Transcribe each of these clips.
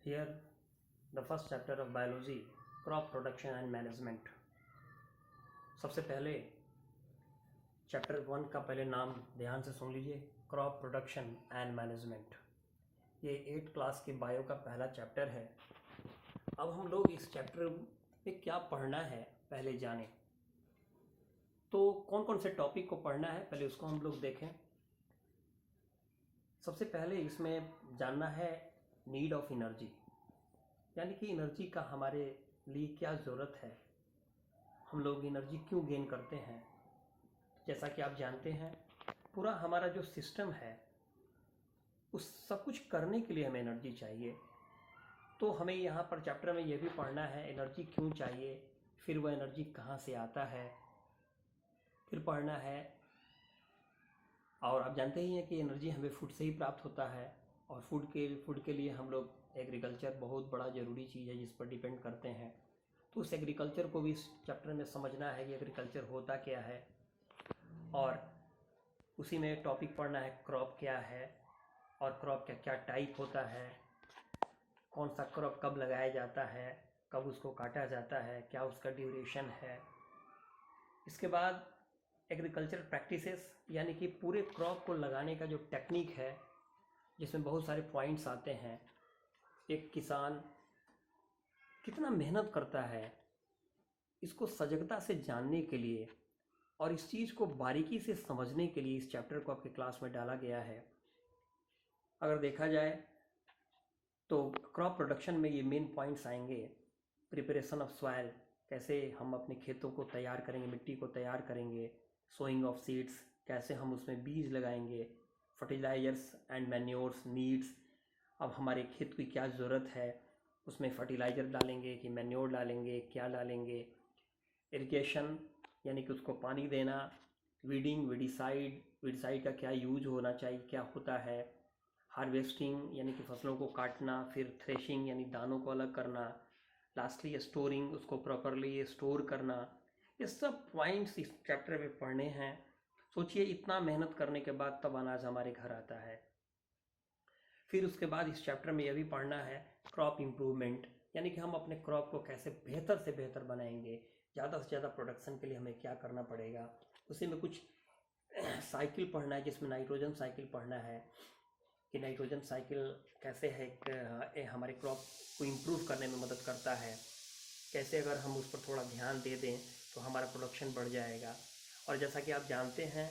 Here, the first chapter of biology, crop production and management. सबसे पहले chapter 1 का पहले नाम ध्यान से सुन लीजिए, क्रॉप प्रोडक्शन एंड मैनेजमेंट। ये 8th क्लास के बायो का पहला चैप्टर है। अब हम लोग इस चैप्टर में क्या पढ़ना है पहले जानें। तो कौन कौन से टॉपिक को पढ़ना है पहले उसको हम लोग देखें। सबसे पहले इसमें जानना है नीड ऑफ एनर्जी, यानी कि एनर्जी का हमारे लिए क्या ज़रूरत है, हम लोग एनर्जी क्यों गेन करते हैं। जैसा कि आप जानते हैं, पूरा हमारा जो सिस्टम है उस सब कुछ करने के लिए हमें एनर्जी चाहिए। तो हमें यहाँ पर चैप्टर में यह भी पढ़ना है एनर्जी क्यों चाहिए, फिर वह एनर्जी कहाँ से आता है, फिर पढ़ना है। और आप जानते ही हैं कि एनर्जी हमें फूड से ही प्राप्त होता है, और फूड के लिए हम लोग एग्रीकल्चर बहुत बड़ा ज़रूरी चीज़ है जिस पर डिपेंड करते हैं। तो उस एग्रीकल्चर को भी इस चैप्टर में समझना है कि एग्रीकल्चर होता क्या है, और उसी में टॉपिक पढ़ना है क्रॉप क्या है और क्रॉप का क्या टाइप होता है, कौन सा क्रॉप कब लगाया जाता है, कब उसको काटा जाता है, क्या उसका ड्यूरेशन है। इसके बाद एग्रीकल्चर प्रैक्टिसेस, यानी कि पूरे क्रॉप को लगाने का जो टेक्निक है जिसमें बहुत सारे पॉइंट्स आते हैं। एक किसान कितना मेहनत करता है इसको सजगता से जानने के लिए, और इस चीज़ को बारीकी से समझने के लिए इस चैप्टर को आपके क्लास में डाला गया है। अगर देखा जाए तो क्रॉप प्रोडक्शन में ये मेन पॉइंट्स आएंगे। प्रिपरेशन ऑफ सॉइल, कैसे हम अपने खेतों को तैयार करेंगे, मिट्टी को तैयार करेंगे। सोइंग ऑफ सीड्स, कैसे हम उसमें बीज लगाएंगे। फर्टिलाइजर्स एंड मैन्योर्स नीड्स, अब हमारे खेत की क्या ज़रूरत है, उसमें फर्टिलाइज़र डालेंगे कि मैन्योर डालेंगे, क्या डालेंगे। इरिगेशन, यानी कि उसको पानी देना। वीडिंग, वीडिसाइड का क्या यूज होना चाहिए, क्या होता है। हार्वेस्टिंग, यानी कि फसलों को काटना। फिर थ्रेशिंग, यानी दानों को अलग करना। लास्टली स्टोरिंग, उसको प्रॉपरली स्टोर करना। ये सब पॉइंट्स इस चैप्टर में पढ़ने हैं। सोचिए, इतना मेहनत करने के बाद तब अनाज हमारे घर आता है। फिर उसके बाद इस चैप्टर में यह भी पढ़ना है क्रॉप इम्प्रूवमेंट, यानी कि हम अपने क्रॉप को कैसे बेहतर से बेहतर बनाएंगे, ज़्यादा से ज़्यादा प्रोडक्शन के लिए हमें क्या करना पड़ेगा। उसी में कुछ साइकिल पढ़ना है, जिसमें नाइट्रोजन साइकिल पढ़ना है कि नाइट्रोजन साइकिल कैसे है, हमारे क्रॉप को इम्प्रूव करने में मदद करता है। कैसे अगर हम उस पर थोड़ा ध्यान दे दें तो हमारा प्रोडक्शन बढ़ जाएगा। और जैसा कि आप जानते हैं,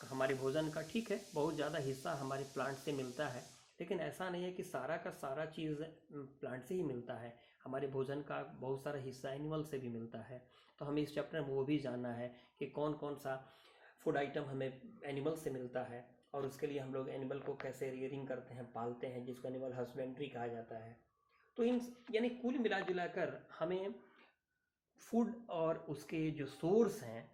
हमारे भोजन का ठीक है बहुत ज़्यादा हिस्सा हमारे प्लांट से मिलता है, लेकिन ऐसा नहीं है कि सारा का सारा चीज़ प्लांट से ही मिलता है। हमारे भोजन का बहुत सारा हिस्सा एनिमल से भी मिलता है। तो हमें इस चैप्टर में वो भी जानना है कि कौन कौन सा फूड आइटम हमें एनिमल से मिलता है, और उसके लिए हम लोग एनिमल को कैसे रियरिंग करते हैं, पालते हैं, जिसको एनिमल हस्बेंड्री कहा जाता है। तो इन यानी कुल मिला जुला कर हमें फूड और उसके जो सोर्स हैं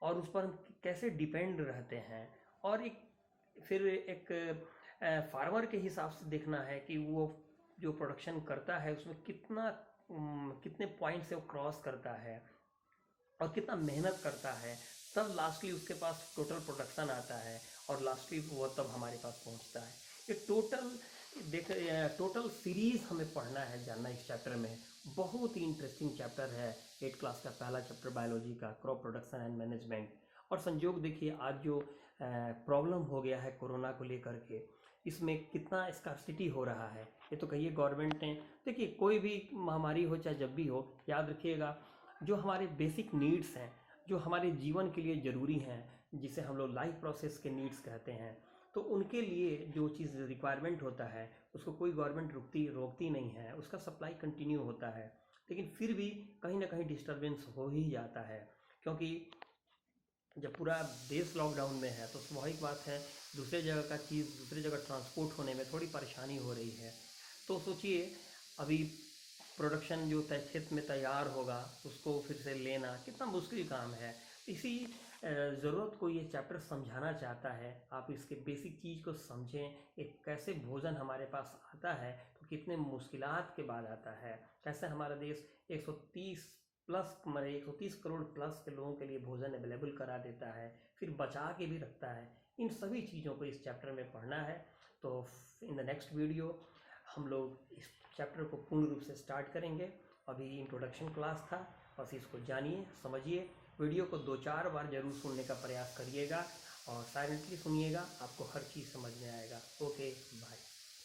और उस पर हम कैसे डिपेंड रहते हैं, और फिर एक फार्मर के हिसाब से देखना है कि वो जो प्रोडक्शन करता है उसमें कितने पॉइंट से वो क्रॉस करता है और कितना मेहनत करता है, तब लास्टली उसके पास टोटल प्रोडक्शन आता है, और लास्टली वो तब हमारे पास पहुंचता है। ये टोटल सीरीज हमें पढ़ना है, जानना इस चैप्टर में। बहुत ही इंटरेस्टिंग चैप्टर है 8th क्लास का पहला चैप्टर बायोलॉजी का, क्रॉप प्रोडक्शन एंड मैनेजमेंट। और संयोग देखिए, आज जो प्रॉब्लम हो गया है कोरोना को लेकर के, इसमें कितना स्कार्सिटी हो रहा है। ये तो कहिए गवर्नमेंट ने, देखिए कोई भी महामारी हो चाहे जब भी हो, याद रखिएगा जो हमारे बेसिक नीड्स हैं, जो हमारे जीवन के लिए ज़रूरी हैं, जिसे हम लोग लाइफ प्रोसेस के नीड्स कहते हैं, तो उनके लिए जो चीज़ रिक्वायरमेंट होता है उसको कोई गवर्नमेंट रोकती नहीं है, उसका सप्लाई कंटिन्यू होता है। लेकिन फिर भी कहीं ना कहीं डिस्टर्बेंस हो ही जाता है, क्योंकि जब पूरा देश लॉकडाउन में है तो स्वाभाविक बात है दूसरे जगह का चीज़ दूसरे जगह ट्रांसपोर्ट होने में थोड़ी परेशानी हो रही है। तो सोचिए, अभी प्रोडक्शन जो खेत में तैयार होगा उसको फिर से लेना कितना मुश्किल काम है। इसी ज़रूरत को ये चैप्टर समझाना चाहता है। आप इसके बेसिक चीज़ को समझें, एक कैसे भोजन हमारे पास आता है तो कितने मुश्किलात के बाद आता है, कैसे हमारा देश 130 करोड़ प्लस के लोगों के लिए भोजन अवेलेबल करा देता है, फिर बचा के भी रखता है। इन सभी चीज़ों को इस चैप्टर में पढ़ना है। तो इन द नेक्स्ट वीडियो हम लोग इस चैप्टर को पूर्ण रूप से स्टार्ट करेंगे। अभी इंट्रोडक्शन क्लास था, बस इसको जानिए, समझिए। वीडियो को 2-4 बार जरूर सुनने का प्रयास करिएगा और साइलेंटली सुनिएगा, आपको हर चीज़ समझ में आएगा। Okay, bye.